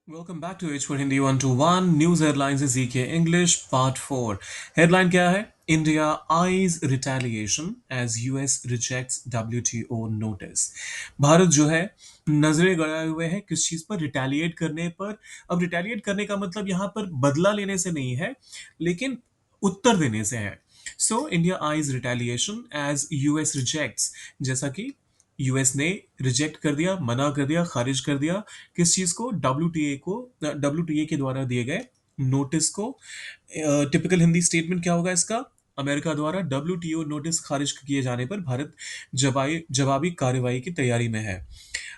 Welcome back to H for Hindi 121 News Headlines is EK English Part 4. Headline क्या है? India eyes retaliation as US rejects WTO notice. Bharat जो है नजरें गड़ाए हुए है किस चीज पर रिटेलिएट करने पर। अब रिटेलिएट करने का मतलब यहाँ पर बदला लेने से नहीं है, लेकिन उत्तर देने से है। So India eyes retaliation as US rejects, जैसा कि यूएस ने रिजेक्ट कर दिया, मना कर दिया, खारिज कर दिया किस चीज को, डब्ल्यूटीए के द्वारा दिए गए नोटिस को। टिपिकल हिंदी स्टेटमेंट क्या होगा इसका? अमेरिका द्वारा डब्ल्यूटीओ नोटिस खारिज किए जाने पर भारत जवाबी कार्रवाई की तैयारी में है।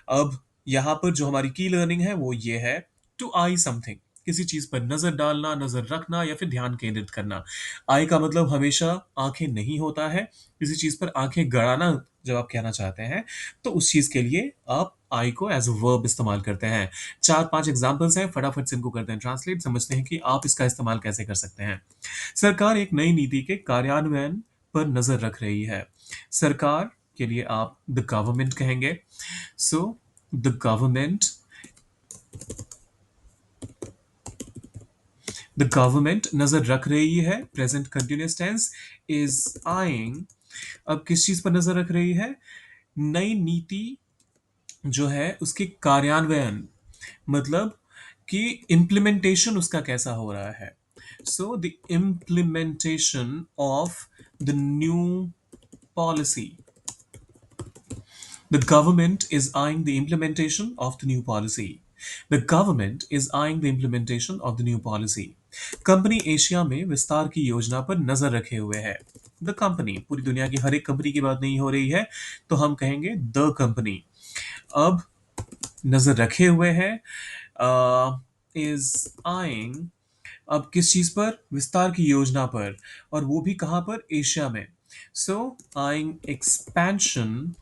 अब यहाँ पर जो हमारी की लर्निंग है वो ये है, टू आई समथिंग, किसी चीज पर नजर डालना, नजर रखना या फिर ध्यान केंद्रित करना। आई का मतलब हमेशा आंखें नहीं होता है, किसी चीज पर आंखें गड़ाना जब आप कहना चाहते हैं तो उस चीज के लिए आप आई को एज अ वर्ब इस्तेमाल करते हैं। चार पांच एग्जांपल्स हैं, फटाफट से इनको करते हैं ट्रांसलेट, समझते हैं कि आप इसका इस्तेमाल कैसे कर सकते हैं। सरकार एक नई नीति के कार्यान्वयन पर नजर रख रही है। सरकार के लिए आप द गवर्नमेंट कहेंगे। So the government, the government नजर रख रही है, present continuous tense, is eyeing. अब किस चीज पर नजर रख रही है? नई नीति जो है उसके कार्यान्वयन, मतलब कि इम्प्लीमेंटेशन उसका कैसा हो रहा है। So the implementation of the new policy, the government is eyeing the implementation of the new policy. The government is eyeing the implementation of the new policy. Company Asia में विस्तार की योजना पर नजर रखे हुए है। द कंपनी, पूरी दुनिया की हर एक कंपनी की बात नहीं हो रही है, तो हम कहेंगे द कंपनी। अब नजर रखे हुए है, इज आइंग, अब किस चीज पर? विस्तार की योजना पर, और वो भी कहां पर? एशिया में। So eyeing expansion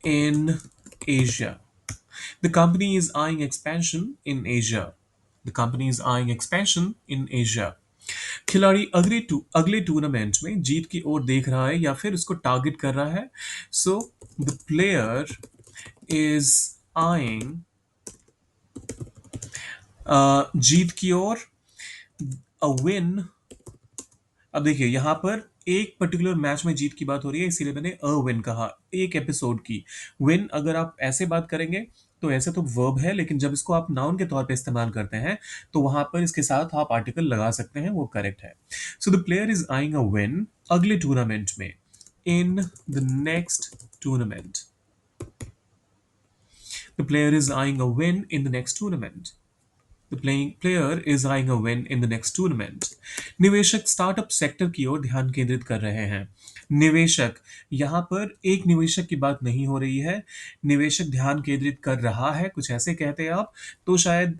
in Asia. The company is eyeing expansion in Asia. The company is eyeing expansion in Asia. खिलाड़ी अगले टूर्नामेंट में जीत की ओर देख रहा है या फिर उसको टारगेट कर रहा है। So the player is eyeing जीत की ओर, अ विन। अब देखिए यहाँ पर एक पर्टिकुलर मैच में जीत की बात हो रही है, इसीलिए मैंने अ विन कहा, एक एपिसोड की। विन अगर आप ऐसे बात करेंगे तो ऐसे तो वर्ब है, लेकिन जब इसको आप नाउन के तौर पे इस्तेमाल करते हैं तो वहां पर इसके साथ आप आर्टिकल लगा सकते हैं, वो करेक्ट है। So the player is eyeing a win अगले टूर्नामेंट में, in the next tournament. The player is eyeing a win in the next tournament. The playing player is eyeing a win in the next tournament. निवेशक startup sector की ओर ध्यान केंद्रित कर रहे हैं। निवेशक, यहाँ पर एक निवेशक की बात नहीं हो रही है, निवेशक ध्यान केंद्रित कर रहा है, कुछ ऐसे कहते हैं आप, तो शायद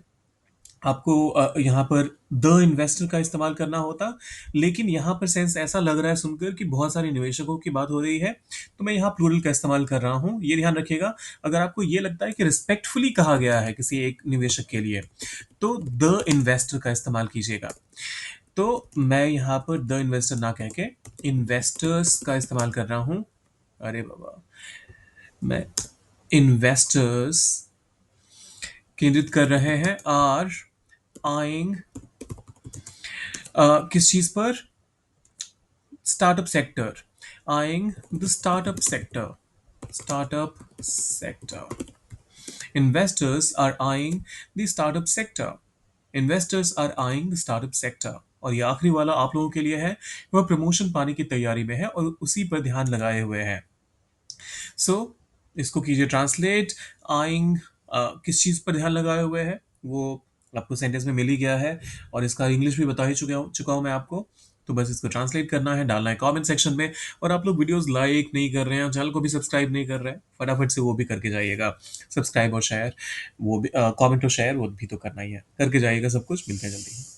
आपको यहाँ पर द इन्वेस्टर का इस्तेमाल करना होता। लेकिन यहाँ पर सेंस ऐसा लग रहा है सुनकर कि बहुत सारे निवेशकों की बात हो रही है, तो मैं यहाँ प्लूरल का इस्तेमाल कर रहा हूँ, ये ध्यान रखिएगा। अगर आपको ये लगता है कि रिस्पेक्टफुली कहा गया है किसी एक निवेशक के लिए, तो द इन्वेस्टर का इस्तेमाल कीजिएगा। तो मैं यहाँ पर द इन्वेस्टर ना कह के इन्वेस्टर्स का इस्तेमाल कर रहा हूँ। अरे बाबा, मैं इन्वेस्टर्स केंद्रित कर रहे हैं, आर आइंग किस चीज पर? Startup sector, eyeing the startup sector. Investors are eyeing the startup sector. Investors are eyeing the startup sector. और ये आखिरी वाला आप लोगों के लिए है, वह प्रमोशन पाने की तैयारी में है और उसी पर ध्यान लगाए हुए हैं। सो इसको कीजिए ट्रांसलेट। आइंग किस चीज पर ध्यान लगाए हुए है वो आपको सेंटेंस में मिल ही गया है, और इसका इंग्लिश भी बता ही चुका हूं मैं आपको। तो बस इसको ट्रांसलेट करना है, डालना है कमेंट सेक्शन में। और आप लोग वीडियोस लाइक नहीं कर रहे हैं, चैनल को भी सब्सक्राइब नहीं कर रहे हैं, फटाफट से वो भी करके जाइएगा। सब्सक्राइब और शेयर, वो भी कमेंट और शेयर वो भी तो करना ही है, करके जाइएगा सब कुछ। मिलते हैं जल्दी।